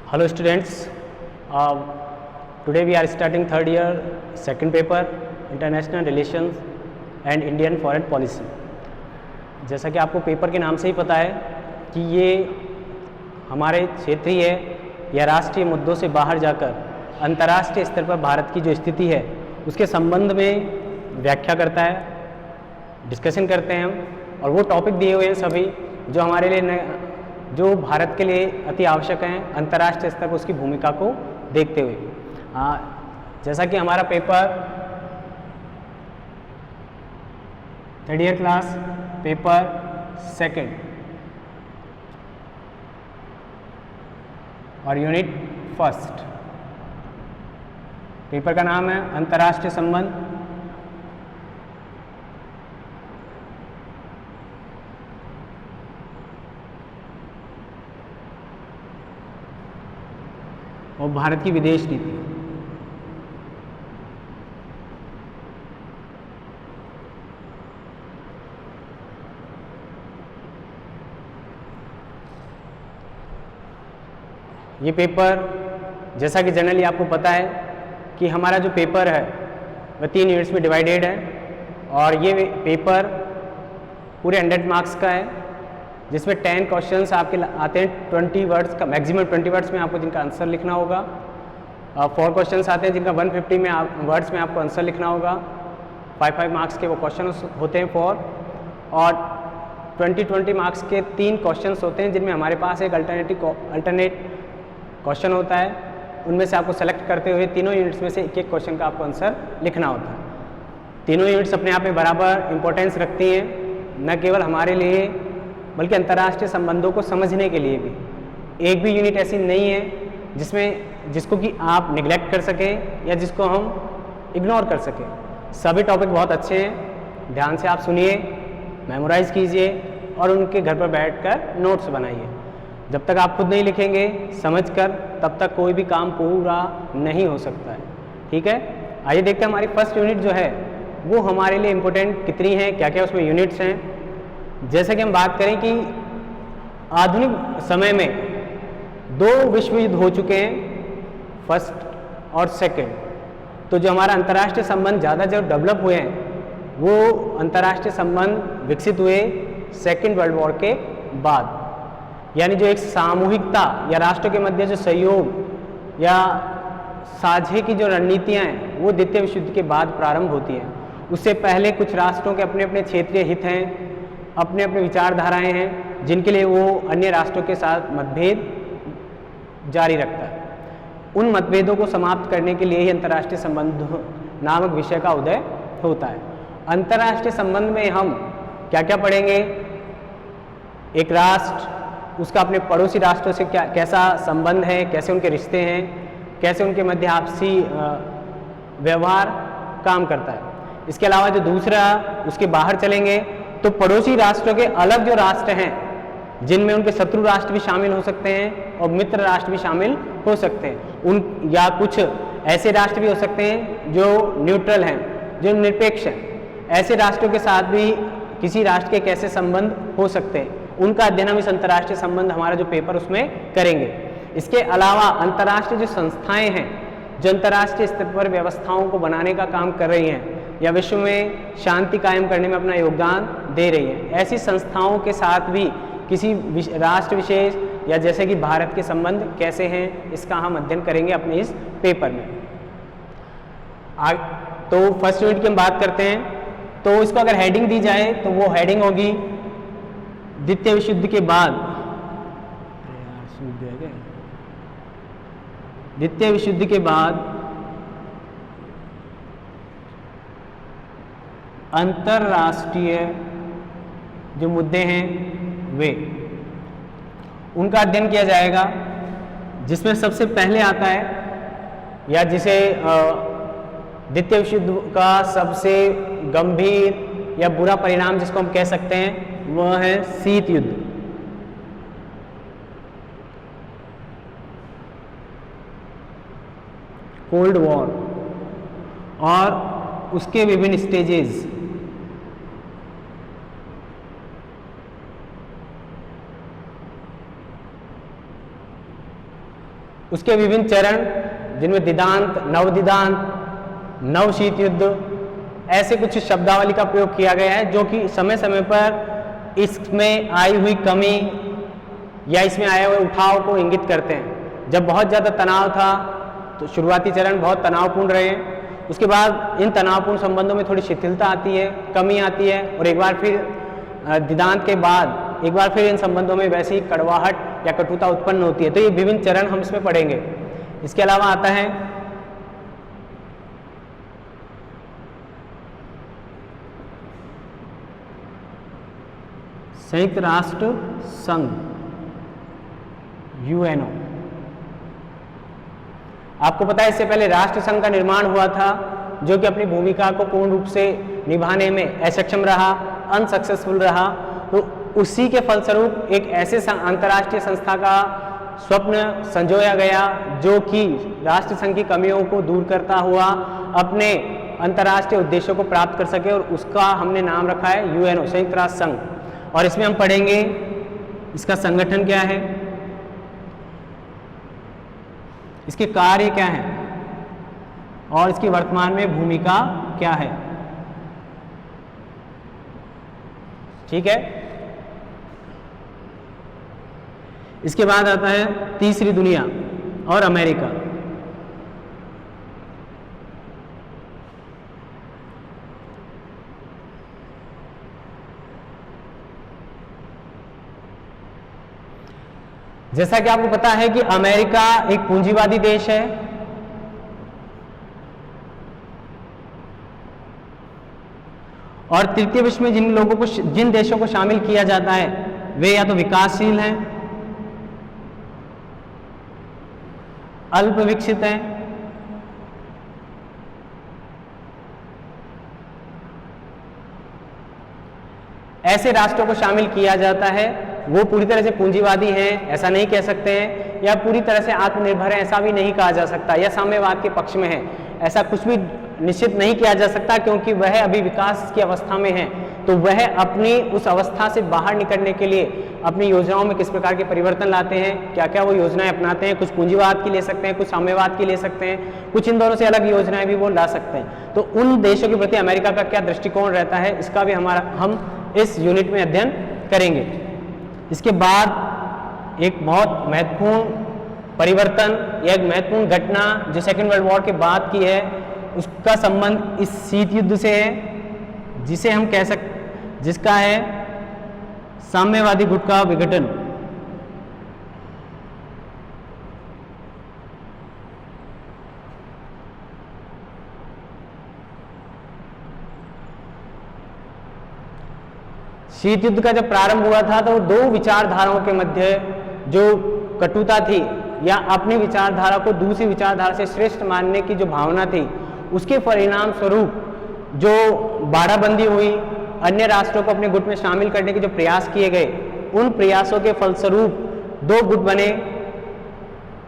Hello students, today we are starting third year second paper International Relations and Indian Foreign Policy। जैसा कि आपको paper के नाम से ही पता है कि ये हमारे क्षेत्रीय या राष्ट्रीय मुद्दों से बाहर जाकर अंतर्राष्ट्रीय स्तर पर भारत की जो स्थिति है उसके संबंध में व्याख्या करता है, डिस्कशन करते हैं हम, और वो टॉपिक दिए हुए हैं सभी जो हमारे लिए जो भारत के लिए अति आवश्यक हैं अंतर्राष्ट्रीय स्तर पर उसकी भूमिका को देखते हुए। जैसा कि हमारा paper third year class paper second और यूनिट फर्स्ट, पेपर का नाम है अंतर्राष्ट्रीय संबंध। और भारत की विदेश नीति। ये पेपर जैसा कि जनरली आपको पता है कि हमारा जो पेपर है वह 3 यूनिट्स में डिवाइडेड है और ये पेपर पूरे 100 मार्क्स का है जिसमें 10 क्वेश्चंस आपके आते हैं 20 वर्ड्स का, मैक्सिमम 20 वर्ड्स में आपको जिनका आंसर लिखना होगा। 4 क्वेश्चंस आते हैं जिनका 150 वर्ड्स में आपको आंसर लिखना होगा। 5 मार्क्स के वो क्वेश्चन होते हैं 4, और 20 मार्क्स के 3 क्वेश्चंस होते हैं जिनमें हमारे पास एक अल्टरनेट क्वेश्चन होता है। उनमें से आपको सेलेक्ट करते हुए तीनों यूनिट्स में से एक क्वेश्चन का आपको आंसर लिखना होता है। तीनों यूनिट्स अपने आप में बराबर इंपॉर्टेंस रखती हैं, न केवल हमारे लिए बल्कि अंतर्राष्ट्रीय संबंधों को समझने के लिए भी। एक भी यूनिट ऐसी नहीं है जिसको कि आप निगलेक्ट कर सकें या जिसको हम इग्नोर कर सकें। सभी टॉपिक बहुत अच्छे हैं, ध्यान से आप सुनिए, मेमोराइज कीजिए और उनके घर पर बैठकर नोट्स बनाइए। जब तक आप खुद नहीं लिखेंगे समझकर, तब तक कोई भी काम पूरा नहीं हो सकता है। ठीक है, आइए देखते हैं हमारी फर्स्ट यूनिट जो है वो हमारे लिए इम्पोर्टेंट कितनी है, क्या क्या उसमें यूनिट्स हैं। जैसे कि हम बात करें कि आधुनिक समय में 2 विश्व युद्ध हो चुके हैं, फर्स्ट और सेकंड। तो जो हमारा अंतर्राष्ट्रीय संबंध ज़्यादा जो डेवलप हुए हैं वो अंतर्राष्ट्रीय संबंध विकसित हुए सेकंड वर्ल्ड वॉर के बाद। यानी जो एक सामूहिकता या राष्ट्रों के मध्य जो सहयोग या साझे की जो रणनीतियाँ हैं वो द्वितीय विश्व युद्ध के बाद प्रारंभ होती हैं। उससे पहले कुछ राष्ट्रों के अपने अपने क्षेत्रीय हित हैं, अपने अपने विचारधाराएं हैं जिनके लिए वो अन्य राष्ट्रों के साथ मतभेद जारी रखता है। उन मतभेदों को समाप्त करने के लिए ही अंतर्राष्ट्रीय संबंध नामक विषय का उदय होता है। अंतर्राष्ट्रीय संबंध में हम क्या क्या पढ़ेंगे? एक राष्ट्र, उसका अपने पड़ोसी राष्ट्रों से कैसा संबंध है, कैसे उनके रिश्ते हैं, कैसे उनके मध्य आपसी व्यवहार काम करता है। इसके अलावा जो दूसरा, उसके बाहर चलेंगे तो पड़ोसी राष्ट्रों के अलग जो राष्ट्र हैं जिनमें उनके शत्रु राष्ट्र भी शामिल हो सकते हैं और मित्र राष्ट्र भी शामिल हो सकते हैं, उन या कुछ ऐसे राष्ट्र भी हो सकते हैं जो न्यूट्रल हैं, जो निरपेक्ष हैं। ऐसे राष्ट्रों के साथ भी किसी राष्ट्र के कैसे संबंध हो सकते हैं, उनका अध्ययन हम इस अंतर्राष्ट्रीय संबंध हमारा जो पेपर उसमें करेंगे। इसके अलावा अंतर्राष्ट्रीय जो संस्थाएं हैं जो अंतर्राष्ट्रीय स्तर पर व्यवस्थाओं को बनाने का काम कर रही हैं या विश्व में शांति कायम करने में अपना योगदान दे रही हैं, ऐसी संस्थाओं के साथ भी किसी राष्ट्र विशेष या जैसे कि भारत के संबंध कैसे हैं, इसका हम अध्ययन करेंगे अपने इस पेपर में। तो फर्स्ट यूनिट की हम बात करते हैं, तो इसको अगर हेडिंग दी जाए तो वो हेडिंग होगी द्वितीय विश्व युद्ध के बाद। द्वितीय विश्व युद्ध के बाद अंतरराष्ट्रीय जो मुद्दे हैं वे, उनका अध्ययन किया जाएगा, जिसमें सबसे पहले आता है या जिसे द्वितीय विश्व युद्ध का सबसे गंभीर या बुरा परिणाम जिसको हम कह सकते हैं वह है शीत युद्ध। कोल्ड वॉर और उसके विभिन्न स्टेजेस। उसके विभिन्न चरण, जिनमें दिदांत, नवदिदांत, नव शीत युद्ध, ऐसे कुछ शब्दावली का प्रयोग किया गया है जो कि समय समय पर इसमें आई हुई कमी या इसमें आए हुए उठाव को इंगित करते हैं। जब बहुत ज़्यादा तनाव था तो शुरुआती चरण बहुत तनावपूर्ण रहे, उसके बाद इन तनावपूर्ण संबंधों में थोड़ी शिथिलता आती है, कमी आती है, और एक बार फिर दिदांत के बाद एक बार फिर इन संबंधों में वैसी कड़वाहट या कटुता उत्पन्न होती है। तो ये विभिन्न चरण हम इसमें पढ़ेंगे। इसके अलावा आता है संयुक्त राष्ट्र संघ, यूएनओ। आपको पता है इससे पहले राष्ट्र संघ का निर्माण हुआ था जो कि अपनी भूमिका को पूर्ण रूप से निभाने में असक्षम रहा, अनसक्सेसफुल रहा। तो उसी के फलस्वरूप एक ऐसे अंतर्राष्ट्रीय संस्था का स्वप्न संजोया गया जो कि राष्ट्र संघ की कमियों को दूर करता हुआ अपने अंतर्राष्ट्रीय उद्देश्यों को प्राप्त कर सके, और उसका हमने नाम रखा है यूएनओ, संयुक्त राष्ट्र संघ। और इसमें हम पढ़ेंगे इसका संगठन क्या है, इसके कार्य क्या हैं और इसकी वर्तमान में भूमिका क्या है। ठीक है। इसके बाद आता है तीसरी दुनिया और अमेरिका। जैसा कि आपको पता है कि अमेरिका एक पूंजीवादी देश है, और तृतीय विश्व में जिन देशों को शामिल किया जाता है वे या तो विकासशील हैं, अल्प विकसित हैं, ऐसे राष्ट्रों को शामिल किया जाता है। वो पूरी तरह से पूंजीवादी हैं ऐसा नहीं कह सकते हैं, या पूरी तरह से आत्मनिर्भर हैं ऐसा भी नहीं कहा जा सकता, या साम्यवाद के पक्ष में है ऐसा कुछ भी निश्चित नहीं किया जा सकता, क्योंकि वह अभी विकास की अवस्था में है। तो वह अपनी उस अवस्था से बाहर निकलने के लिए अपनी योजनाओं में किस प्रकार के परिवर्तन लाते हैं, क्या क्या वो योजनाएं अपनाते हैं, कुछ पूंजीवाद की ले सकते हैं, कुछ साम्यवाद की ले सकते हैं, कुछ इन दोनों से अलग योजनाएं भी वो ला सकते हैं। तो उन देशों के प्रति अमेरिका का क्या दृष्टिकोण रहता है, इसका भी हम इस यूनिट में अध्ययन करेंगे। इसके बाद एक बहुत महत्वपूर्ण परिवर्तन या एक महत्वपूर्ण घटना जो सेकेंड वर्ल्ड वॉर के बाद की है, उसका संबंध इस शीत युद्ध से है, जिसे हम जिसका है साम्यवादी गुट का विघटन। शीत युद्ध का जब प्रारंभ हुआ था तो दो विचारधाराओं के मध्य जो कटुता थी या अपनी विचारधारा को दूसरी विचारधारा से श्रेष्ठ मानने की जो भावना थी, उसके परिणाम स्वरूप जो बाड़ाबंदी हुई, अन्य राष्ट्रों को अपने गुट में शामिल करने के जो प्रयास किए गए, उन प्रयासों के फलस्वरूप दो गुट बने,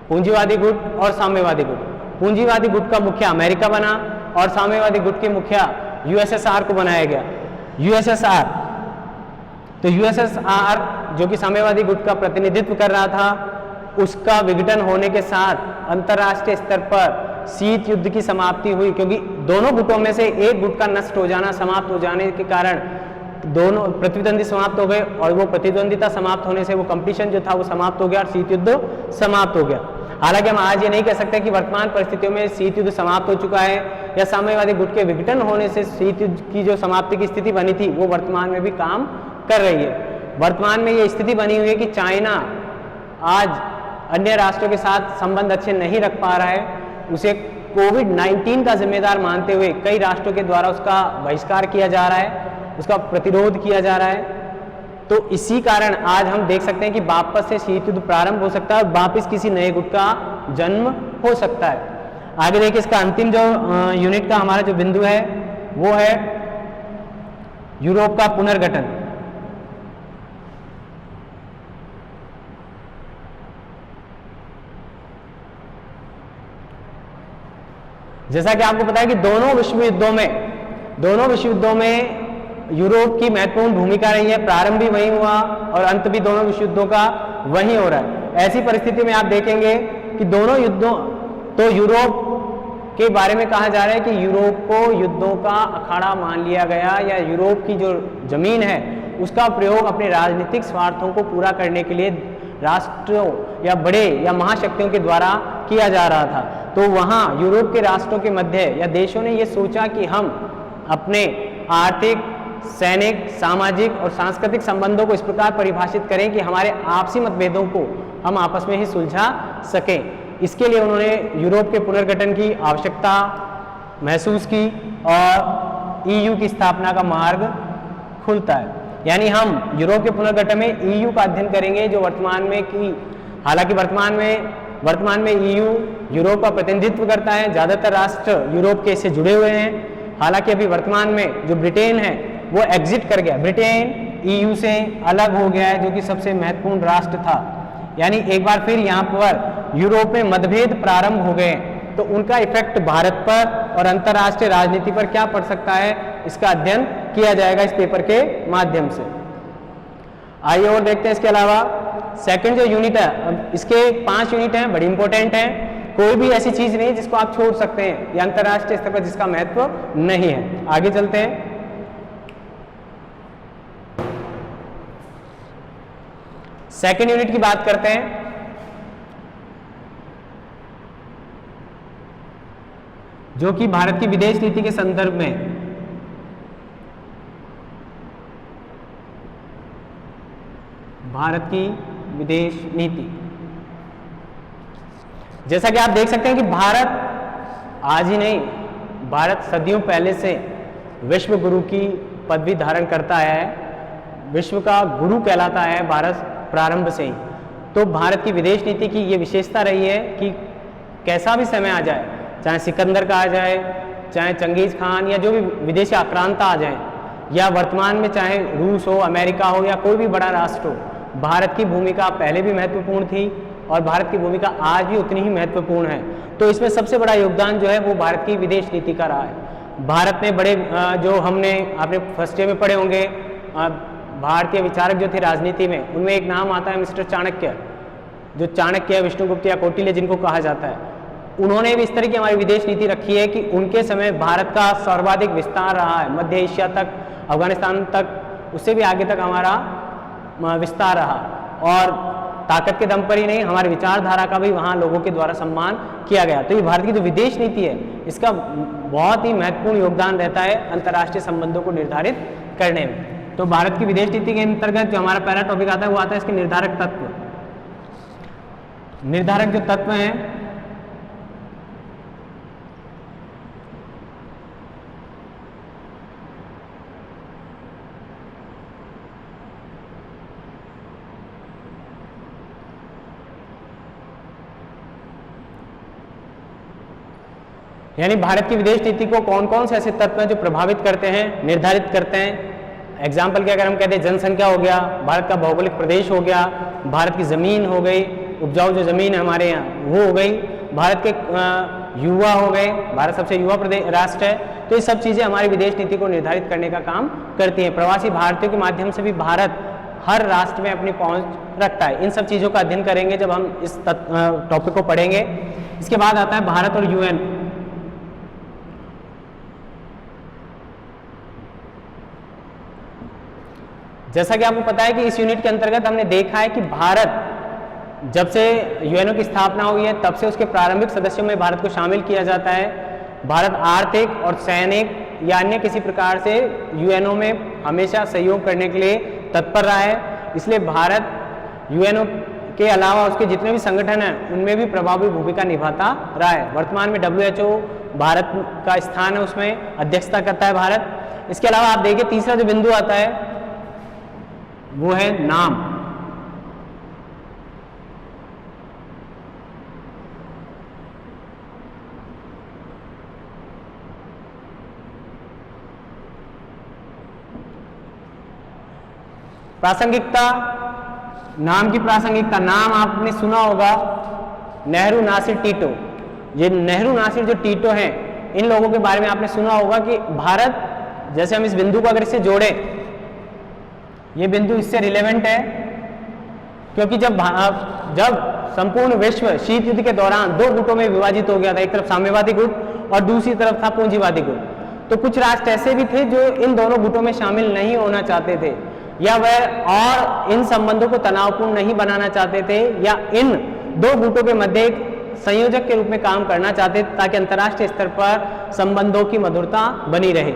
पूंजीवादी गुट और साम्यवादी गुट। पूंजीवादी गुट का मुखिया अमेरिका बना और साम्यवादी गुट के मुखिया यूएसएसआर को बनाया गया। यूएसएसआर, तो यूएसएसआर जो कि साम्यवादी गुट का प्रतिनिधित्व कर रहा था, उसका विघटन होने के साथ अंतर्राष्ट्रीय स्तर पर शीत युद्ध की समाप्ति हुई, क्योंकि दोनों गुटों में से एक गुट का नष्ट हो जाना, समाप्त हो जाने के कारण दोनों प्रतिद्वंदी समाप्त हो गए, और वो प्रतिद्वंदिता समाप्त होने से वो कंपटीशन जो था वो समाप्त हो गया और शीत युद्ध समाप्त हो गया। हालांकि हम आज ये नहीं कह सकते कि वर्तमान परिस्थितियों में शीत युद्ध समाप्त हो चुका है या साम्यवादी गुट के विघटन होने से शीत युद्ध की जो समाप्ति की स्थिति बनी थी वो वर्तमान में भी काम कर रही है। वर्तमान में ये स्थिति बनी हुई है कि चाइना आज अन्य राष्ट्रों के साथ संबंध अच्छे नहीं रख पा रहा है, उसे कोविड-19 का जिम्मेदार मानते हुए कई राष्ट्रों के द्वारा उसका बहिष्कार किया जा रहा है, उसका प्रतिरोध किया जा रहा है। तो इसी कारण आज हम देख सकते हैं कि वापस से शीत युद्ध प्रारंभ हो सकता है और वापस किसी नए गुट का जन्म हो सकता है। आगे देखिए, इसका अंतिम जो यूनिट का हमारा जो बिंदु है वो है यूरोप का पुनर्गठन। जैसा कि आपको पता है कि दोनों विश्व युद्धों में यूरोप की महत्वपूर्ण भूमिका रही है। प्रारंभ भी वहीं हुआ और अंत भी दोनों विश्व युद्धों का वहीं हो रहा है। ऐसी परिस्थिति में आप देखेंगे कि दोनों युद्धों, तो यूरोप के बारे में कहा जा रहा है कि यूरोप को युद्धों का अखाड़ा मान लिया गया, या यूरोप की जो जमीन है उसका प्रयोग अपने राजनीतिक स्वार्थों को पूरा करने के लिए राष्ट्रों या बड़े या महाशक्तियों के द्वारा किया जा रहा था। तो वहाँ यूरोप के राष्ट्रों के मध्य या देशों ने ये सोचा कि हम अपने आर्थिक, सैनिक, सामाजिक और सांस्कृतिक संबंधों को इस प्रकार परिभाषित करें कि हमारे आपसी मतभेदों को हम आपस में ही सुलझा सकें। इसके लिए उन्होंने यूरोप के पुनर्गठन की आवश्यकता महसूस की और ईयू की स्थापना का मार्ग खुलता है। यानी हम यूरोप के पुनर्गठन में ईयू का अध्ययन करेंगे, जो वर्तमान में की, हालांकि वर्तमान में ईयू यूरोप का प्रतिनिधित्व करता है, ज़्यादातर राष्ट्र यूरोप के इससे जुड़े हुए हैं। हालांकि अभी वर्तमान में जो ब्रिटेन है वो एग्जिट कर गया, ब्रिटेन ईयू से अलग हो गया है, जो कि सबसे महत्वपूर्ण राष्ट्र था। यानी एक बार फिर यहाँ पर यूरोप में मतभेद प्रारंभ हो गए, तो उनका इफेक्ट भारत पर और अंतर्राष्ट्रीय राजनीति पर क्या पड़ सकता है, इसका अध्ययन किया जाएगा इस पेपर के माध्यम से। आइए और देखते हैं इसके अलावा सेकंड जो यूनिट है, इसके 5 यूनिट हैं, बड़ी इंपॉर्टेंट हैं। कोई भी ऐसी चीज नहीं जिसको आप छोड़ सकते हैं, या अंतर्राष्ट्रीय स्तर पर जिसका महत्व नहीं है। आगे चलते हैं। सेकंड यूनिट की बात करते हैं। जो कि भारत की विदेश नीति के संदर्भ में भारत की विदेश नीति, जैसा कि आप देख सकते हैं कि भारत आज ही नहीं, भारत सदियों पहले से विश्व गुरु की पदवी धारण करता है, विश्व का गुरु कहलाता है भारत प्रारंभ से ही। तो भारत की विदेश नीति की ये विशेषता रही है कि कैसा भी समय आ जाए, चाहे सिकंदर का आ जाए, चाहे चंगेज खान, या जो भी विदेशी आक्रांता आ जाए, या वर्तमान में चाहे रूस हो, अमेरिका हो, या कोई भी बड़ा राष्ट्र हो, भारत की भूमिका पहले भी महत्वपूर्ण थी और भारत की भूमिका आज भी उतनी ही महत्वपूर्ण है। तो इसमें सबसे बड़ा योगदान जो है वो भारत की विदेश नीति का रहा है। भारत ने बड़े जो आपने फर्स्ट ईयर में पढ़े होंगे, भारतीय विचारक जो थे राजनीति में, उनमें एक नाम आता है मिस्टर चाणक्य, जो चाणक्य, विष्णुगुप्त या कौटिल्य जिनको कहा जाता है। उन्होंने भी इस तरह की हमारी विदेश नीति रखी है कि उनके समय भारत का सर्वाधिक विस्तार रहा है, मध्य एशिया तक, अफगानिस्तान तक, उससे भी आगे तक हमारा विस्तार रहा, और ताकत के दम पर ही नहीं, हमारी विचारधारा का भी वहाँ लोगों के द्वारा सम्मान किया गया। तो ये भारत की जो विदेश नीति है, इसका बहुत ही महत्वपूर्ण योगदान रहता है अंतर्राष्ट्रीय संबंधों को निर्धारित करने में। तो भारत की विदेश नीति के अंतर्गत जो हमारा पहला टॉपिक आता है वो आता है इसके निर्धारक तत्व। निर्धारक जो तत्व हैं, यानी भारत की विदेश नीति को कौन कौन से ऐसे तत्व हैं जो प्रभावित करते हैं, निर्धारित करते हैं। एग्जाम्पल के अगर हम कहते हैं, जनसंख्या हो गया, भारत का भौगोलिक प्रदेश हो गया, भारत की ज़मीन हो गई, उपजाऊ जो ज़मीन है हमारे यहाँ वो हो गई, भारत के युवा हो गए, भारत सबसे युवा राष्ट्र है। तो ये सब चीज़ें हमारी विदेश नीति को निर्धारित करने का काम करती हैं। प्रवासी भारतीयों के माध्यम से भी भारत हर राष्ट्र में अपनी पहुँच रखता है। इन सब चीज़ों का अध्ययन करेंगे जब हम इस टॉपिक को पढ़ेंगे। इसके बाद आता है भारत और यूएन। जैसा कि आपको पता है कि इस यूनिट के अंतर्गत हमने देखा है कि भारत जब से यूएनओ की स्थापना हुई है तब से उसके प्रारंभिक सदस्यों में भारत को शामिल किया जाता है। भारत आर्थिक और सैनिक या अन्य किसी प्रकार से यूएनओ में हमेशा सहयोग करने के लिए तत्पर रहा है। इसलिए भारत यूएनओ के अलावा उसके जितने भी संगठन हैं उनमें भी प्रभावी भूमिका निभाता रहा है। वर्तमान में WHO भारत का स्थान है, उसमें अध्यक्षता करता है भारत। इसके अलावा आप देखिए तीसरा जो बिंदु आता है वो है नाम। प्रासंगिकता, नाम की प्रासंगिकता। नाम आपने सुना होगा नेहरू, नासिर, टीटो। ये नेहरू, नासिर जो टीटो हैं, इन लोगों के बारे में आपने सुना होगा कि भारत, जैसे हम इस बिंदु को अगर इससे जोड़ें, ये बिंदु इससे रिलेवेंट है क्योंकि जब संपूर्ण विश्व शीत युद्ध के दौरान दो गुटों में विभाजित हो गया था, एक तरफ साम्यवादी गुट और दूसरी तरफ था पूंजीवादी गुट, तो कुछ राष्ट्र ऐसे भी थे जो इन दोनों गुटों में शामिल नहीं होना चाहते थे, या वह और इन संबंधों को तनावपूर्ण नहीं बनाना चाहते थे, या इन दो गुटों के मध्य एक संयोजक के रूप में काम करना चाहते थे ताकि अंतर्राष्ट्रीय स्तर पर संबंधों की मधुरता बनी रहे।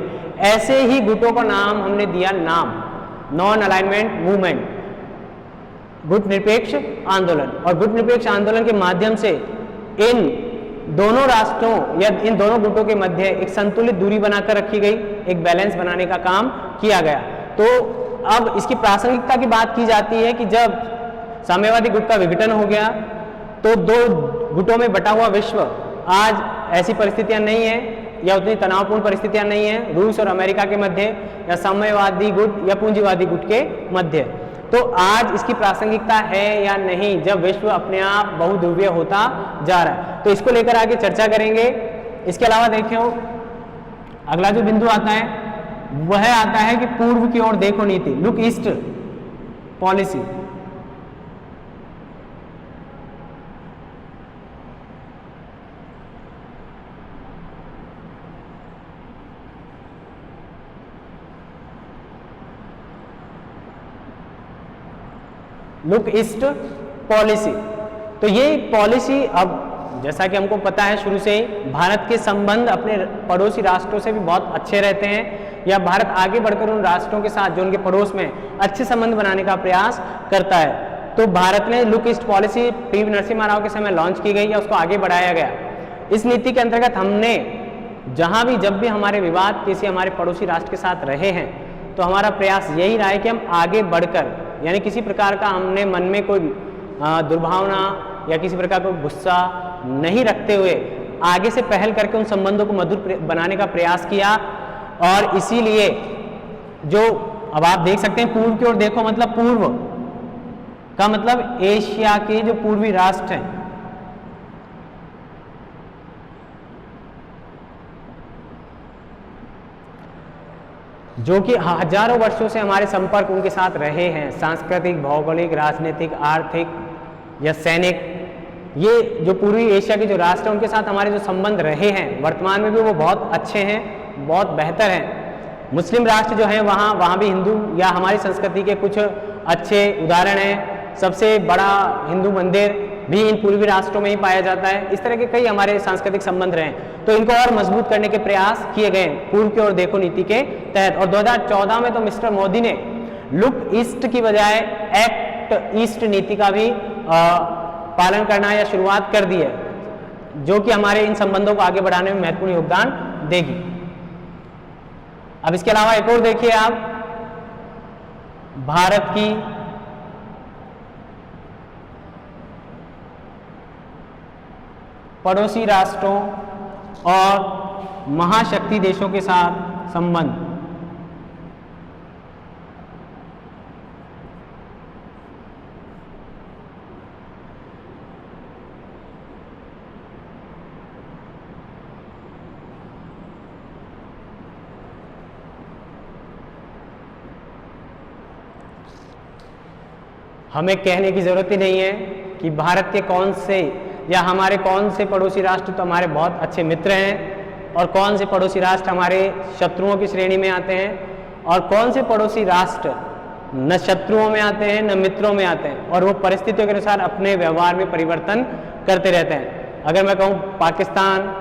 ऐसे ही गुटों का नाम हमने दिया नॉन अलाइनमेंट मूवमेंट, गुट निरपेक्ष आंदोलन। और गुट निरपेक्ष आंदोलन के माध्यम से इन दोनों राष्ट्रों या इन दोनों गुटों के मध्य एक संतुलित दूरी बनाकर रखी गई, एक बैलेंस बनाने का काम किया गया। तो अब इसकी प्रासंगिकता की बात की जाती है कि जब साम्यवादी गुट का विघटन हो गया तो दो गुटों में बटा हुआ विश्व आज ऐसी परिस्थितियां नहीं है या उतनी तनावपूर्ण परिस्थितियां नहीं है रूस और अमेरिका के मध्य, या साम्यवादी गुट या पूंजीवादी गुट के मध्य। तो आज इसकी प्रासंगिकता है या नहीं जब विश्व अपने आप बहुध्रुवीय होता जा रहा है, तो इसको लेकर आगे चर्चा करेंगे। इसके अलावा देखें अगला जो बिंदु आता है वह आता है कि पूर्व की ओर देखो नीति, look east policy. Look east policy, तो ये पॉलिसी अब जैसा कि हमको पता है शुरू से ही भारत के संबंध अपने पड़ोसी राष्ट्रों से भी बहुत अच्छे रहते हैं, या भारत आगे बढ़कर उन राष्ट्रों के साथ जो उनके पड़ोस में अच्छे संबंध बनाने का प्रयास करता है। तो भारत ने look east policy P Narasimha Rao के समय लॉन्च की गई या उसको आगे बढ़ाया गया। इस नीति के अंतर्गत हमने जहां भी जब भी हमारे विवाद किसी हमारे पड़ोसी राष्ट्र के साथ रहे हैं तो हमारा प्रयास यही रहा है कि हम आगे बढ़कर, यानी किसी प्रकार का हमने मन में कोई दुर्भावना या किसी प्रकार का गुस्सा नहीं रखते हुए आगे से पहल करके उन संबंधों को मधुर बनाने का प्रयास किया। और इसीलिए जो अब आप देख सकते हैं पूर्व की ओर देखो, मतलब पूर्व का मतलब एशिया के जो पूर्वी राष्ट्र हैं, जो कि हजारों वर्षों से हमारे संपर्क उनके साथ रहे हैं, सांस्कृतिक, भौगोलिक, राजनीतिक, आर्थिक या सैनिक, ये जो पूर्वी एशिया के जो राष्ट्र हैं उनके साथ हमारे जो संबंध रहे हैं वर्तमान में भी वो बहुत अच्छे हैं, बहुत बेहतर हैं। मुस्लिम राष्ट्र जो हैं वहाँ भी हिंदू या हमारी संस्कृति के कुछ अच्छे उदाहरण हैं। सबसे बड़ा हिंदू मंदिर भी इन पूर्वी राष्ट्रों में ही पाया जाता है। इस तरह के कई हमारे सांस्कृतिक संबंध रहे, तो इनको और मजबूत करने के प्रयास किए गए पूर्व की ओर देखो नीति के तहत। और 2014 में तो मिस्टर मोदी ने लुक ईस्ट की बजाय एक्ट ईस्ट नीति का भी पालन करना या शुरुआत कर दी है, जो कि हमारे इन संबंधों को आगे बढ़ाने में महत्वपूर्ण योगदान देगी। अब इसके अलावा एक और देखिए आप, भारत की पड़ोसी राष्ट्रों और महाशक्ति देशों के साथ संबंध। हमें कहने की जरूरत ही नहीं है कि भारत के कौन से या हमारे कौन से पड़ोसी राष्ट्र तो हमारे बहुत अच्छे मित्र हैं और कौन से पड़ोसी राष्ट्र हमारे शत्रुओं की श्रेणी में आते हैं, और कौन से पड़ोसी राष्ट्र न शत्रुओं में आते हैं न मित्रों में आते हैं, और वो परिस्थितियों के अनुसार अपने व्यवहार में परिवर्तन करते रहते हैं। अगर मैं कहूँ पाकिस्तान,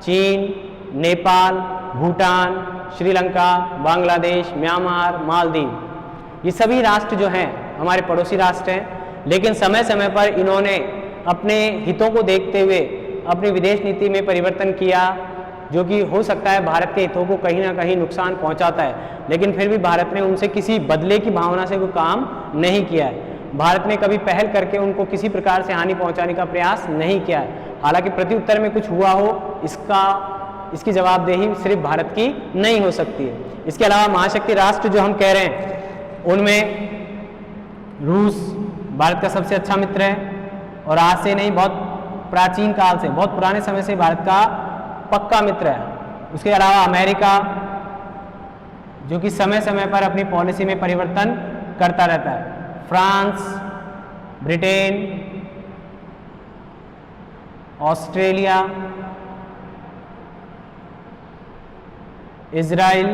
चीन, नेपाल, भूटान, श्रीलंका, बांग्लादेश, म्यांमार, मालदीव, ये सभी राष्ट्र जो हैं हमारे पड़ोसी राष्ट्र हैं, लेकिन समय समय पर इन्होंने अपने हितों को देखते हुए अपनी विदेश नीति में परिवर्तन किया, जो कि हो सकता है भारत के हितों को कहीं ना कहीं नुकसान पहुंचाता है, लेकिन फिर भी भारत ने उनसे किसी बदले की भावना से कोई काम नहीं किया है। भारत ने कभी पहल करके उनको किसी प्रकार से हानि पहुंचाने का प्रयास नहीं किया है। हालांकि प्रत्युत्तर में कुछ हुआ हो, इसकी जवाबदेही सिर्फ भारत की नहीं हो सकती है। इसके अलावा महाशक्ति राष्ट्र जो हम कह रहे हैं उनमें रूस भारत का सबसे अच्छा मित्र है, और आज से नहीं, बहुत प्राचीन काल से, बहुत पुराने समय से भारत का पक्का मित्र है। उसके अलावा अमेरिका, जो कि समय समय पर अपनी पॉलिसी में परिवर्तन करता रहता है, फ्रांस, ब्रिटेन, ऑस्ट्रेलिया, इजराइल,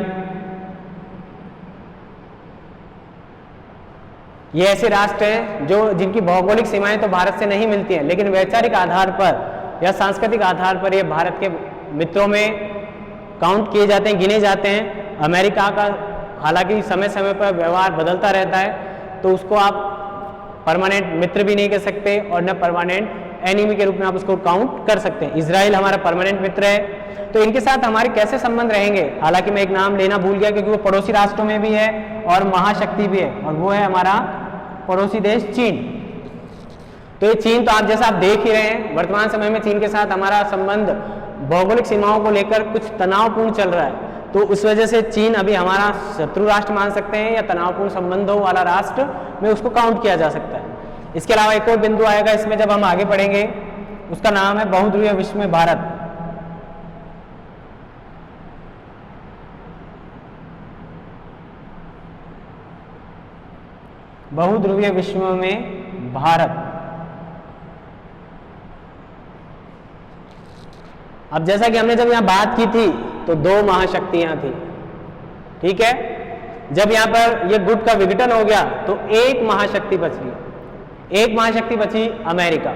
ये ऐसे राष्ट्र हैं जो जिनकी भौगोलिक सीमाएं तो भारत से नहीं मिलती हैं, लेकिन वैचारिक आधार पर या सांस्कृतिक आधार पर ये भारत के मित्रों में काउंट किए जाते हैं, गिने जाते हैं। अमेरिका का हालांकि समय समय पर व्यवहार बदलता रहता है, तो उसको आप परमानेंट मित्र भी नहीं कह सकते और न परमानेंट एनिमी के रूप में आप उसको काउंट कर सकते हैं। इजराइल हमारा परमानेंट मित्र है। तो इनके साथ हमारे कैसे संबंध रहेंगे, हालांकि मैं एक नाम लेना भूल गया क्योंकि वो पड़ोसी राष्ट्रों में भी है और महाशक्ति भी है, और वो है हमारा पड़ोसी देश चीन। तो ये चीन तो आप जैसा आप देख ही रहे हैं, वर्तमान समय में चीन के साथ हमारा संबंध भौगोलिक सीमाओं को लेकर कुछ तनावपूर्ण चल रहा है, तो उस वजह से चीन अभी हमारा शत्रु राष्ट्र मान सकते हैं या तनावपूर्ण संबंधों वाला राष्ट्र में उसको काउंट किया जा सकता है। इसके अलावा एक और बिंदु आएगा इसमें जब हम आगे पढ़ेंगे, उसका नाम है बहुध्रुवीय विश्व में भारत। बहुध्रुवीय विश्व में भारत। अब जैसा कि हमने जब यहां बात की थी तो दो महाशक्तियां थी, ठीक है। जब यहां पर ये गुट का विघटन हो गया तो एक महाशक्ति बची, एक महाशक्ति बची अमेरिका।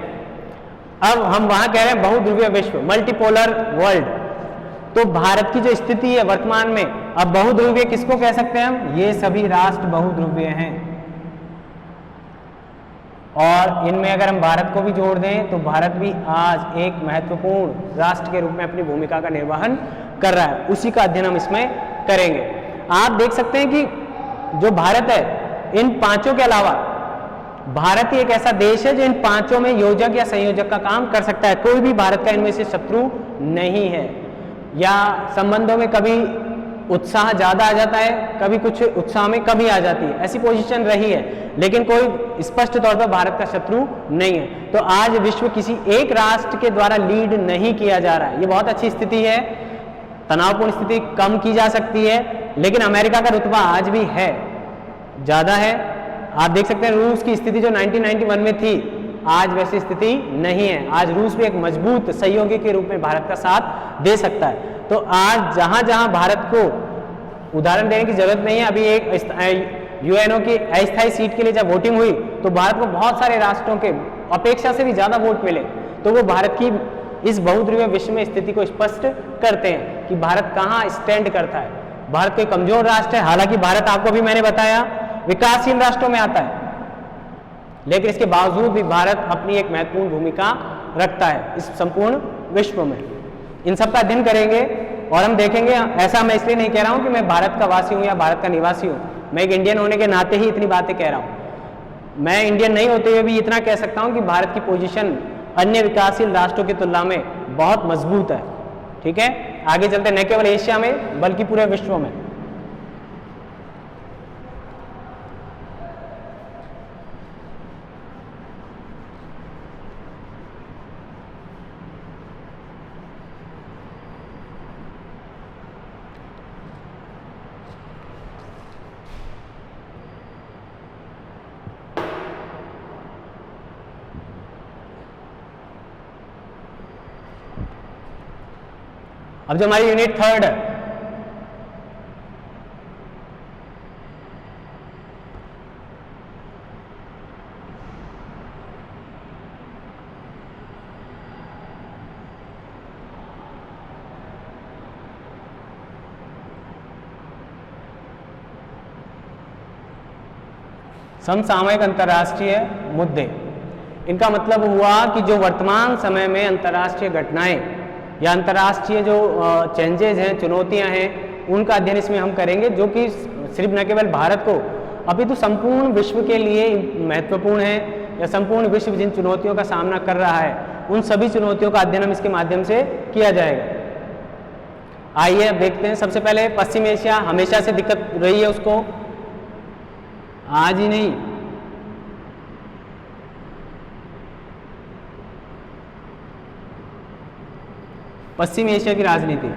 अब हम वहां कह रहे हैं बहुध्रुवीय विश्व, मल्टीपोलर वर्ल्ड। तो भारत की जो स्थिति है वर्तमान में, अब बहुध्रुवीय किसको कह सकते हैं हम, ये सभी राष्ट्र बहुध्रुवीय हैं, और इनमें अगर हम भारत को भी जोड़ दें तो भारत भी आज एक महत्वपूर्ण राष्ट्र के रूप में अपनी भूमिका का निर्वहन कर रहा है। उसी का अध्ययन हम इसमें करेंगे। आप देख सकते हैं कि जो भारत है, इन पांचों के अलावा भारत ही एक ऐसा देश है जो इन पांचों में योजक या संयोजक का काम कर सकता है। कोई भी भारत का इनमें से शत्रु नहीं है, या संबंधों में कभी उत्साह ज्यादा आ जाता है, कभी कुछ उत्साह में कमी आ जाती है, ऐसी पोजीशन रही है, लेकिन कोई स्पष्ट तौर पर भारत का शत्रु नहीं है। तो आज विश्व किसी एक राष्ट्र के द्वारा लीड नहीं किया जा रहा है, ये बहुत अच्छी स्थिति है। तनावपूर्ण स्थिति कम की जा सकती है, लेकिन अमेरिका का रुतबा आज भी है, ज्यादा है। आप देख सकते हैं रूस की स्थिति जो 1991 में थी, आज वैसी स्थिति नहीं है। आज रूस भी एक मजबूत सहयोगी के रूप में भारत का साथ दे सकता है। तो आज जहां जहां भारत को उदाहरण देने की जरूरत नहीं है, अभी एक यूएनओ की अस्थायी सीट के लिए जब वोटिंग हुई तो भारत को बहुत सारे राष्ट्रों के अपेक्षा से भी ज्यादा वोट मिले, तो वो भारत की इस बहुध्रुवीय विश्व में स्थिति को स्पष्ट करते हैं कि भारत कहाँ स्टैंड करता है। भारत कोई कमजोर राष्ट्र है, हालांकि भारत आपको भी मैंने बताया विकासशील राष्ट्रों में आता है, लेकिन इसके बावजूद भी भारत अपनी एक महत्वपूर्ण भूमिका रखता है इस संपूर्ण विश्व में। इन सब का अध्ययन करेंगे और हम देखेंगे। ऐसा मैं इसलिए नहीं कह रहा हूं कि मैं भारत का वासी हूं या भारत का निवासी हूं, मैं एक इंडियन होने के नाते ही इतनी बातें कह रहा हूं। मैं इंडियन नहीं होते हुए भी इतना कह सकता हूं कि भारत की पोजीशन अन्य विकासशील राष्ट्रों की तुलना में बहुत मजबूत है, ठीक है। आगे चलते, न केवल एशिया में बल्कि पूरे विश्व में। अब जो हमारी यूनिट थर्ड है, समसामयिक अंतर्राष्ट्रीय मुद्दे। इनका मतलब हुआ कि जो वर्तमान समय में अंतर्राष्ट्रीय घटनाएं या अंतर्राष्ट्रीय जो चेंजेज हैं, चुनौतियां हैं, उनका अध्ययन इसमें हम करेंगे, जो कि सिर्फ न केवल भारत को अपितु संपूर्ण विश्व के लिए महत्वपूर्ण है, या संपूर्ण विश्व जिन चुनौतियों का सामना कर रहा है उन सभी चुनौतियों का अध्ययन हम इसके माध्यम से किया जाएगा। आइए अब देखते हैं। सबसे पहले पश्चिम एशिया, हमेशा से दिक्कत रही है उसको, आज ही नहीं, पश्चिम एशिया की राजनीति।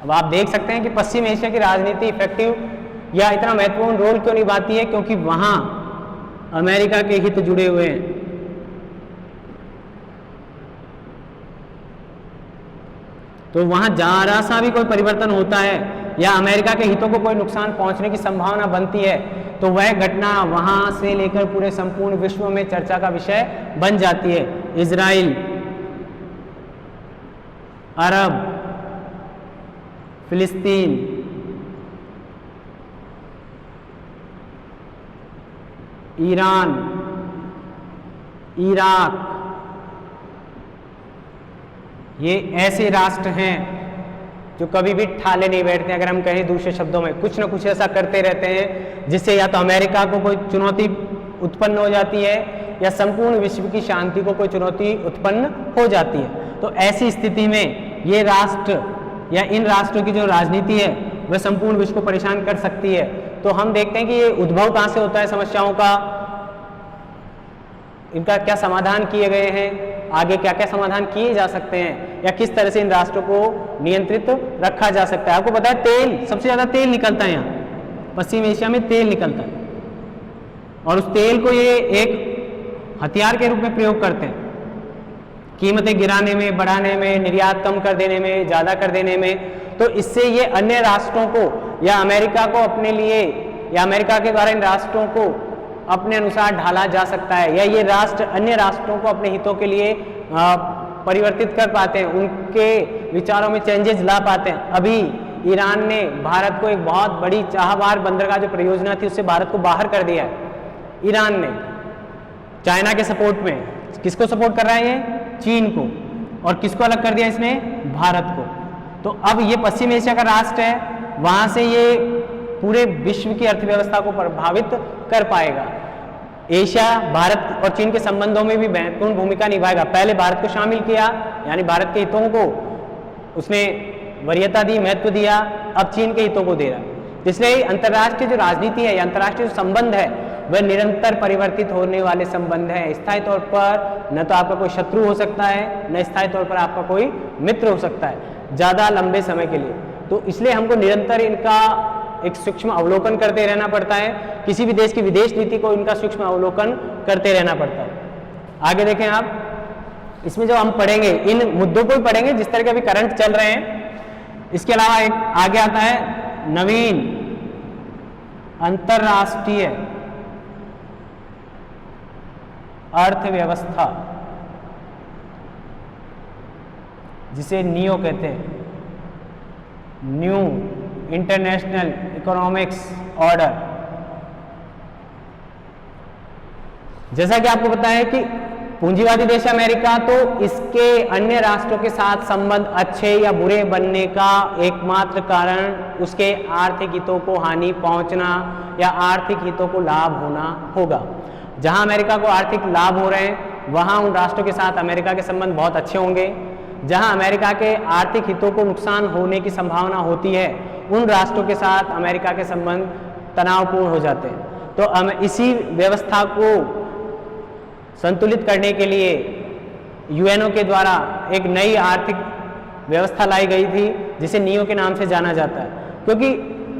अब अब आप देख सकते हैं कि पश्चिम एशिया की राजनीति इफेक्टिव या इतना महत्वपूर्ण रोल क्यों निभाती है, क्योंकि वहां अमेरिका के हित जुड़े हुए हैं। तो वहां जरा सा भी कोई परिवर्तन होता है या अमेरिका के हितों को कोई नुकसान पहुंचने की संभावना बनती है तो वह घटना वहां से लेकर पूरे संपूर्ण विश्व में चर्चा का विषय बन जाती है। इजराइल, अरब, फिलिस्तीन, ईरान, इराक, ये ऐसे राष्ट्र हैं जो कभी भी ठाले नहीं बैठते। अगर हम कहें दूसरे शब्दों में, कुछ ना कुछ ऐसा करते रहते हैं जिससे या तो अमेरिका को कोई चुनौती उत्पन्न हो जाती है या संपूर्ण विश्व की शांति को कोई चुनौती उत्पन्न हो जाती है। तो ऐसी स्थिति में ये राष्ट्र या इन राष्ट्रों की जो राजनीति है वह संपूर्ण विश्व को परेशान कर सकती है। तो हम देखते हैं कि ये उद्भव कहाँ से होता है समस्याओं का, इनका क्या समाधान किए गए हैं, आगे क्या क्या समाधान किए जा सकते हैं, या किस तरह से इन राष्ट्रों को नियंत्रित रखा जा सकता है। आपको पता है तेल, सबसे ज़्यादा तेल निकलता है यहाँ पश्चिम एशिया में, तेल निकलता है और उस तेल को ये एक हथियार के रूप में प्रयोग करते हैं, कीमतें गिराने में, बढ़ाने में, निर्यात कम कर देने में, ज़्यादा कर देने में। तो इससे ये अन्य राष्ट्रों को या अमेरिका को अपने लिए या अमेरिका के द्वारा इन राष्ट्रों को अपने अनुसार ढाला जा सकता है, या ये राष्ट्र अन्य राष्ट्रों को अपने हितों के लिए परिवर्तित कर पाते हैं, उनके विचारों में चेंजेस ला पाते हैं। अभी ईरान ने भारत को एक बहुत बड़ी चाबहार बंदरगाह जो परियोजना थी उससे भारत को बाहर कर दिया है। ईरान ने चाइना के सपोर्ट में, किसको सपोर्ट कर रहा है ये? चीन को। और किसको अलग कर दिया इसने? भारत को। तो अब ये पश्चिम एशिया का राष्ट्र है, वहां से ये पूरे विश्व की अर्थव्यवस्था को प्रभावित कर पाएगा। एशिया भारत और चीन के संबंधों में भी महत्वपूर्ण भूमिका निभाएगा। पहले भारत को शामिल किया, यानी भारत के हितों को उसने वरीयता दी, महत्व दिया, अब चीन के हितों को दे रहा है। इसलिए अंतर्राष्ट्रीय जो राजनीति है या अंतर्राष्ट्रीय जो संबंध है वह निरंतर परिवर्तित होने वाले संबंध है। स्थायी तौर पर न तो आपका कोई शत्रु हो सकता है, न स्थायी तौर पर आपका कोई मित्र हो सकता है ज़्यादा लंबे समय के लिए। तो इसलिए हमको निरंतर इनका एक सूक्ष्म अवलोकन करते रहना पड़ता है, किसी भी देश की विदेश नीति को इनका सूक्ष्म अवलोकन करते रहना पड़ता है। आगे देखें आप, इसमें जो हम पढ़ेंगे इन मुद्दों को ही पढ़ेंगे जिस तरह के अभी करंट चल रहे हैं। इसके अलावा एक आगे आता है नवीन अंतरराष्ट्रीय अर्थव्यवस्था, जिसे नियो कहते हैं, न्यू इंटरनेशनल इकोनॉमिक्स ऑर्डर। जैसा कि आपको पता है कि पूंजीवादी देश अमेरिका, तो इसके अन्य राष्ट्रों के साथ संबंध अच्छे या बुरे बनने का एकमात्र कारण उसके आर्थिक हितों को हानि पहुंचना या आर्थिक हितों को लाभ होना होगा। जहां अमेरिका को आर्थिक लाभ हो रहे हैं वहां उन राष्ट्रों के साथ अमेरिका के संबंध बहुत अच्छे होंगे। जहां अमेरिका के आर्थिक हितों को नुकसान होने की संभावना होती है उन राष्ट्रों के साथ अमेरिका के संबंध तनावपूर्ण हो जाते हैं। तो इसी व्यवस्था को संतुलित करने के लिए यूएनओ के द्वारा एक नई आर्थिक व्यवस्था लाई गई थी जिसे नियो के नाम से जाना जाता है, क्योंकि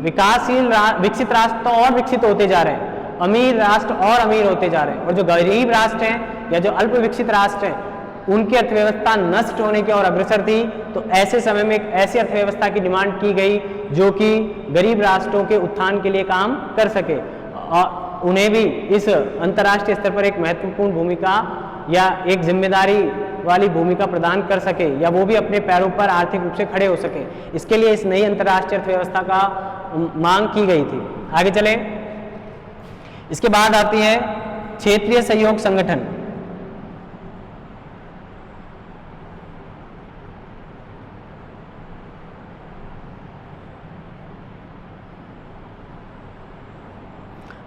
विकसित राष्ट्र तो और विकसित होते जा रहे हैं, अमीर राष्ट्र और अमीर होते जा रहे हैं, और जो गरीब राष्ट्र हैं या जो अल्प विकसित राष्ट्र हैं उनकी अर्थव्यवस्था नष्ट होने की ओर अग्रसर थी। तो ऐसे समय में एक ऐसी अर्थव्यवस्था की डिमांड की गई जो कि गरीब राष्ट्रों के उत्थान के लिए काम कर सके और उन्हें भी इस अंतर्राष्ट्रीय स्तर पर एक महत्वपूर्ण भूमिका या एक जिम्मेदारी वाली भूमिका प्रदान कर सके, या वो भी अपने पैरों पर आर्थिक रूप से खड़े हो सके। इसके लिए इस नई अंतर्राष्ट्रीय अर्थव्यवस्था का मांग की गई थी। आगे चले, इसके बाद आती है क्षेत्रीय सहयोग संगठन।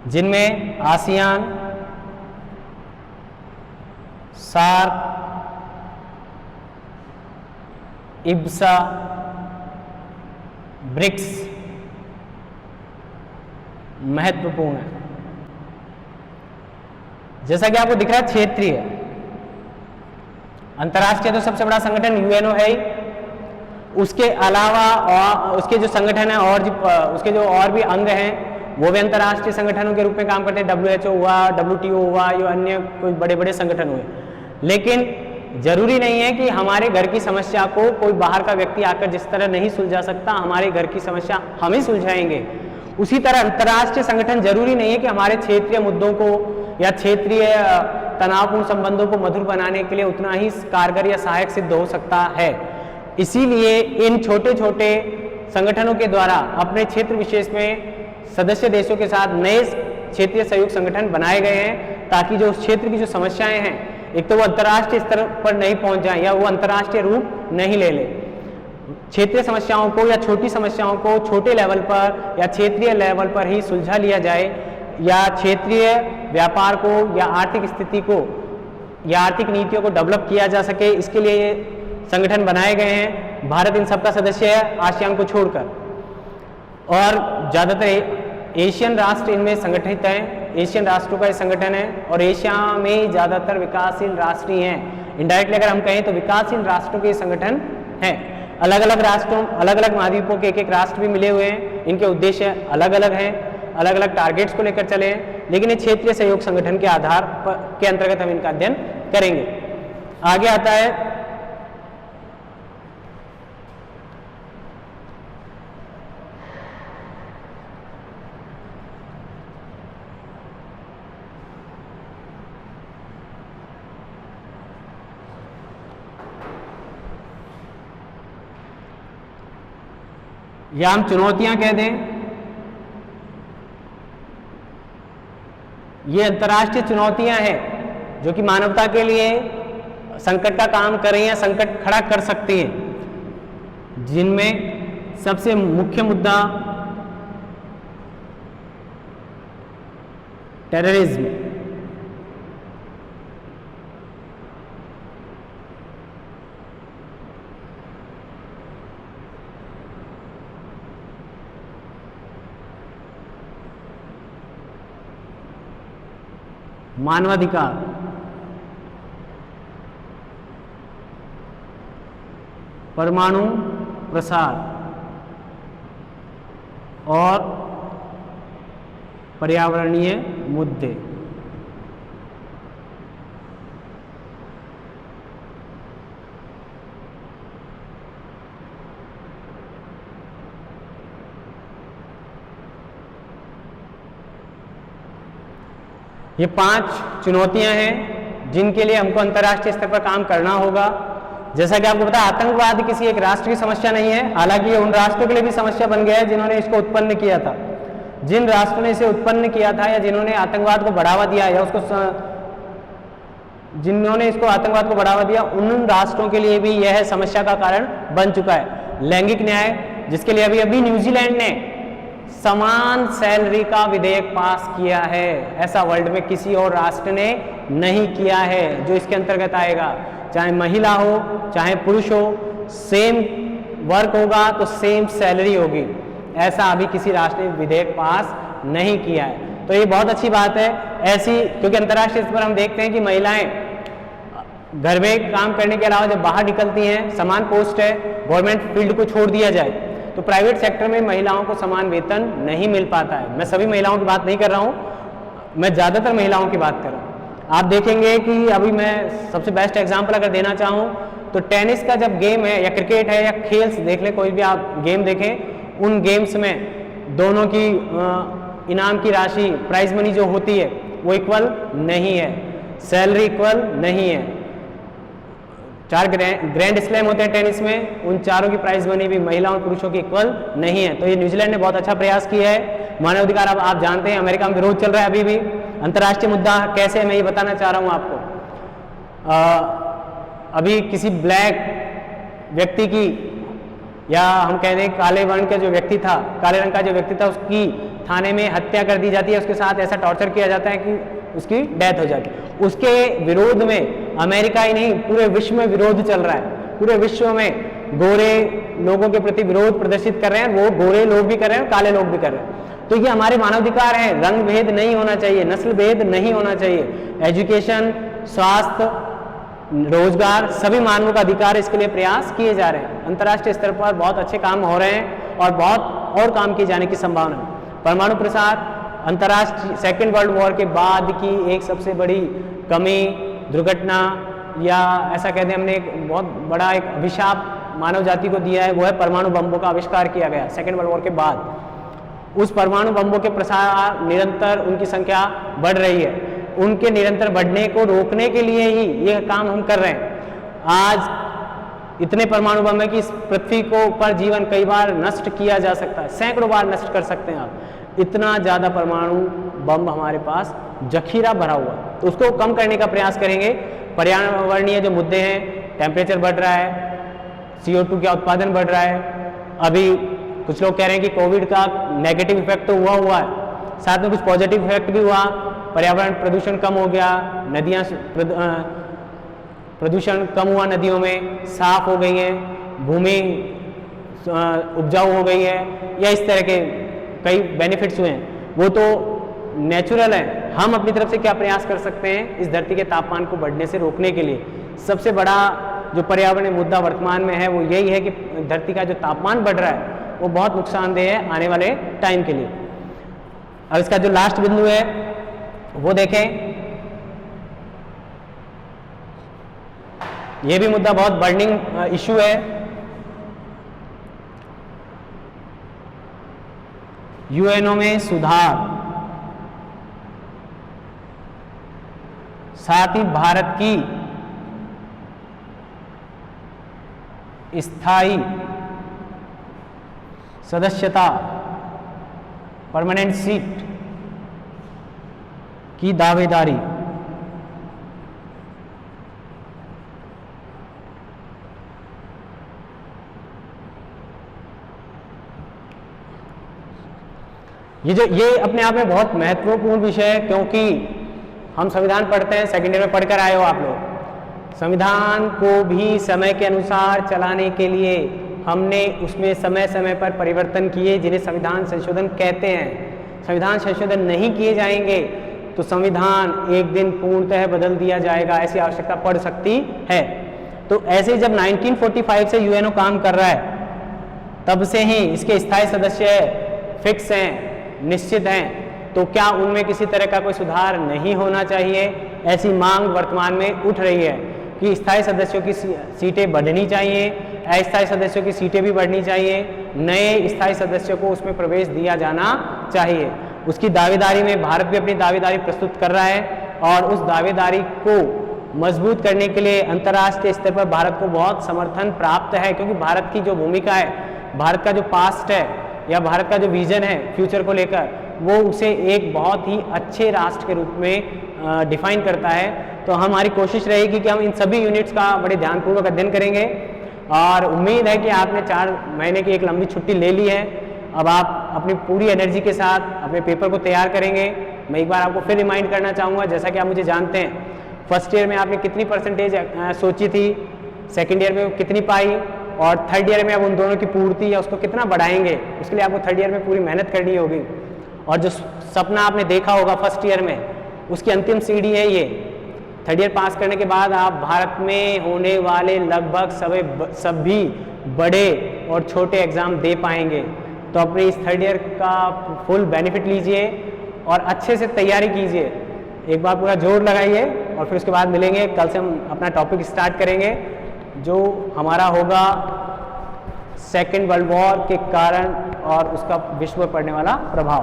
जिनमें आसियान, सार्क, इब्सा, ब्रिक्स महत्वपूर्ण है। जैसा कि आपको दिख रहा है क्षेत्रीय, अंतर्राष्ट्रीय तो सबसे बड़ा संगठन यूएनओ है ही, उसके अलावा और उसके जो संगठन है और उसके जो और भी अंग हैं वो भी अंतर्राष्ट्रीय संगठनों के रूप में काम करते हैं। WHO हुआ, WTO हुआ, या अन्य कोई बड़े बड़े संगठन हुए। लेकिन जरूरी नहीं है कि हमारे घर की समस्या को कोई बाहर का व्यक्ति आकर जिस तरह नहीं सुलझा सकता, हमारे घर की समस्या हम ही सुलझाएंगे। उसी तरह अंतर्राष्ट्रीय संगठन जरूरी नहीं है कि हमारे क्षेत्रीय मुद्दों को या क्षेत्रीय तनावपूर्ण संबंधों को मधुर बनाने के लिए उतना ही कारगर या सहायक सिद्ध हो सकता है। इसीलिए इन छोटे छोटे संगठनों के द्वारा अपने क्षेत्र विशेष में सदस्य देशों के साथ नए क्षेत्रीय सहयोग संगठन बनाए गए हैं, ताकि जो उस क्षेत्र की जो समस्याएं हैं, एक तो वो अंतर्राष्ट्रीय स्तर पर नहीं पहुंच जाए या वो अंतर्राष्ट्रीय रूप नहीं ले ले। क्षेत्रीय समस्याओं को या छोटी समस्याओं को छोटे लेवल पर या क्षेत्रीय लेवल पर ही सुलझा लिया जाए, या क्षेत्रीय व्यापार को या आर्थिक स्थिति को या आर्थिक नीतियों को डेवलप किया जा सके, इसके लिए ये संगठन बनाए गए हैं। भारत इन सबका सदस्य है, आसियान को छोड़कर, और ज़्यादातर एशियन राष्ट्र इनमें संगठित हैं। एशियन राष्ट्रों का ये संगठन है और एशिया में ज़्यादातर विकासशील राष्ट्र ही हैं। इनडायरेक्टली अगर हम कहें तो विकासशील राष्ट्रों के संगठन हैं। अलग अलग राष्ट्रों, अलग अलग महाद्वीपों के एक एक राष्ट्र भी मिले हुए हैं। इनके उद्देश्य अलग अलग हैं, अलग अलग टारगेट्स को लेकर चले हैं, लेकिन ये क्षेत्रीय सहयोग संगठन के आधार पर के अंतर्गत हम इनका अध्ययन करेंगे। आगे आता है या हम चुनौतियां कह दें। ये अंतर्राष्ट्रीय चुनौतियां हैं जो कि मानवता के लिए संकट का काम कर रही हैं, संकट खड़ा कर सकती हैं, जिनमें सबसे मुख्य मुद्दा टेररिज्म, मानवाधिकार, परमाणु प्रसार और पर्यावरणीय मुद्दे। ये 5 चुनौतियां हैं जिनके लिए हमको अंतर्राष्ट्रीय स्तर पर काम करना होगा। जैसा कि आपको पता है, आतंकवाद किसी एक राष्ट्र की समस्या नहीं है, हालांकि ये उन राष्ट्रों के लिए भी समस्या बन गया है जिन्होंने इसको उत्पन्न किया था। जिन राष्ट्रों ने इसे उत्पन्न किया था या जिन्होंने आतंकवाद को बढ़ावा दिया या जिन्होंने इसको आतंकवाद को बढ़ावा दिया, उन राष्ट्रों के लिए भी यह समस्या का कारण बन चुका है। लैंगिक न्याय, जिसके लिए अभी न्यूजीलैंड ने समान सैलरी का विधेयक पास किया है, ऐसा वर्ल्ड में किसी और राष्ट्र ने नहीं किया है जो इसके अंतर्गत आएगा। चाहे महिला हो चाहे पुरुष हो, सेम वर्क होगा तो सेम सैलरी होगी, ऐसा अभी किसी राष्ट्र ने विधेयक पास नहीं किया है। तो ये बहुत अच्छी बात है ऐसी, क्योंकि अंतर्राष्ट्रीय स्तर पर हम देखते हैं कि महिलाएं घर में काम करने के अलावा जब बाहर निकलती हैं, समान पोस्ट है, गवर्नमेंट फील्ड को छोड़ दिया जाए तो प्राइवेट सेक्टर में महिलाओं को समान वेतन नहीं मिल पाता है। मैं सभी महिलाओं की बात नहीं कर रहा हूँ, मैं ज़्यादातर महिलाओं की बात कर रहा हूँ। आप देखेंगे कि अभी मैं सबसे बेस्ट एग्जांपल अगर देना चाहूँ तो टेनिस का जब गेम है या क्रिकेट है या खेल देख लें, कोई भी आप गेम देखें, उन गेम्स में दोनों की इनाम की राशि, प्राइज मनी जो होती है वो इक्वल नहीं है, सैलरी इक्वल नहीं है। 4 ग्रैंड स्लैम होते हैं टेनिस में, उन चारों की प्राइज मनी भी महिलाओं और पुरुषों की इक्वल नहीं है। तो ये न्यूजीलैंड ने बहुत अच्छा प्रयास किया है। मानवाधिकार अब आप जानते हैं अमेरिका में विरोध चल रहा है अभी भी। अंतर्राष्ट्रीय मुद्दा कैसे, मैं ये बताना चाह रहा हूँ आपको। अभी किसी ब्लैक व्यक्ति की, या हम कह दें काले वर्ण का जो व्यक्ति था, काले रंग का जो व्यक्ति था, उसकी थाने में हत्या कर दी जाती है, उसके साथ ऐसा टॉर्चर किया जाता है कि उसकी डेथ हो जाती है। उसके विरोध में अमेरिका ही नहीं पूरे विश्व में विरोध चल रहा है। पूरे विश्व में गोरे लोगों के प्रति विरोध प्रदर्शित कर रहे हैं, वो गोरे लोग भी कर रहे हैं, काले लोग भी कर रहे हैं। तो ये हमारे मानवाधिकार है, रंग भेद नहीं होना चाहिए, नस्ल भेद नहीं होना चाहिए। एजुकेशन, स्वास्थ्य, रोजगार, सभी मानवों का अधिकार, इसके लिए प्रयास किए जा रहे हैं। अंतर्राष्ट्रीय स्तर पर बहुत अच्छे काम हो रहे हैं और बहुत और काम किए जाने की संभावना है। परमाणु प्रसार अंतर्राष्ट्रीय सेकेंड वर्ल्ड वॉर के बाद की एक सबसे बड़ी कमी, दुर्घटना, या ऐसा कहते हैं हमने एक बहुत बड़ा एक अभिशाप मानव जाति को दिया है, वो है परमाणु बम्बों का आविष्कार किया गया सेकेंड वर्ल्ड वॉर के बाद। उस परमाणु बम्बों के प्रसार निरंतर उनकी संख्या बढ़ रही है, उनके निरंतर बढ़ने को रोकने के लिए ही यह काम हम कर रहे हैं। आज इतने परमाणु बम है कि इस पृथ्वी को पर जीवन कई बार नष्ट किया जा सकता है, सैकड़ों बार नष्ट कर सकते हैं आप। इतना ज़्यादा परमाणु बम हमारे पास जखीरा भरा हुआ, तो उसको कम करने का प्रयास करेंगे। पर्यावरणीय जो मुद्दे हैं, टेम्परेचर बढ़ रहा है, CO2 का उत्पादन बढ़ रहा है, अभी कुछ लोग कह रहे हैं कि कोविड का नेगेटिव इफेक्ट तो हुआ है, साथ में कुछ पॉजिटिव इफेक्ट भी हुआ, पर्यावरण प्रदूषण कम हो गया, नदियाँ प्रदूषण कम हुआ, नदियों में साफ हो गई हैं, भूमि उपजाऊ हो गई है, या इस तरह के कई बेनिफिट्स हुए हैं। वो तो नेचुरल है। हम अपनी तरफ से क्या प्रयास कर सकते हैं इस धरती के तापमान को बढ़ने से रोकने के लिए? सबसे बड़ा जो पर्यावरणीय मुद्दा वर्तमान में है वो यही है कि धरती का जो तापमान बढ़ रहा है वो बहुत नुकसानदेह है आने वाले टाइम के लिए। अब इसका जो लास्ट बिंदु है वो देखें, ये भी मुद्दा बहुत बर्निंग इशू है। यूएनओ में सुधार, साथ ही भारत की स्थायी सदस्यता, परमानेंट सीट की दावेदारी। ये अपने आप में बहुत महत्वपूर्ण विषय है, क्योंकि हम संविधान पढ़ते हैं, सेकेंड ईयर में पढ़कर आए हो आप लोग। संविधान को भी समय के अनुसार चलाने के लिए हमने उसमें समय समय पर परिवर्तन किए, जिन्हें संविधान संशोधन कहते हैं। संविधान संशोधन नहीं किए जाएंगे तो संविधान एक दिन पूर्णतः बदल दिया जाएगा, ऐसी आवश्यकता पड़ सकती है। तो ऐसे जब 1945 से यूएनओ काम कर रहा है, तब से ही इसके स्थायी सदस्य फिक्स हैं, निश्चित हैं, तो क्या उनमें किसी तरह का कोई सुधार नहीं होना चाहिए? ऐसी मांग वर्तमान में उठ रही है कि स्थायी सदस्यों की सीटें बढ़नी चाहिए, अस्थायी सदस्यों की सीटें भी बढ़नी चाहिए, नए स्थायी सदस्यों को उसमें प्रवेश दिया जाना चाहिए। उसकी दावेदारी में भारत भी अपनी दावेदारी प्रस्तुत कर रहा है, और उस दावेदारी को मजबूत करने के लिए अंतर्राष्ट्रीय स्तर पर भारत को बहुत समर्थन प्राप्त है, क्योंकि भारत की जो भूमिका है, भारत का जो पास्ट है या भारत का जो विजन है फ्यूचर को लेकर, वो उसे एक बहुत ही अच्छे राष्ट्र के रूप में डिफाइन करता है। तो हमारी कोशिश रहेगी कि हम इन सभी यूनिट्स का बड़े ध्यानपूर्वक अध्ययन करेंगे, और उम्मीद है कि आपने 4 महीने की एक लंबी छुट्टी ले ली है। अब आप अपनी पूरी एनर्जी के साथ अपने पेपर को तैयार करेंगे। मैं एक बार आपको फिर रिमाइंड करना चाहूँगा, जैसा कि आप मुझे जानते हैं, फर्स्ट ईयर में आपने कितनी परसेंटेज सोची थी, सेकेंड ईयर में कितनी पाई, और थर्ड ईयर में अब उन दोनों की पूर्ति या उसको कितना बढ़ाएंगे, उसके लिए आपको थर्ड ईयर में पूरी मेहनत करनी होगी। और जो सपना आपने देखा होगा फर्स्ट ईयर में, उसकी अंतिम सीढ़ी है ये। थर्ड ईयर पास करने के बाद आप भारत में होने वाले लगभग सभी बड़े और छोटे एग्ज़ाम दे पाएंगे। तो अपने इस थर्ड ईयर का फुल बेनिफिट लीजिए और अच्छे से तैयारी कीजिए। एक बार पूरा जोर लगाइए, और फिर उसके बाद मिलेंगे। कल से हम अपना टॉपिक स्टार्ट करेंगे, जो हमारा होगा सेकेंड वर्ल्ड वॉर के कारण और उसका विश्व पर पड़ने वाला प्रभाव।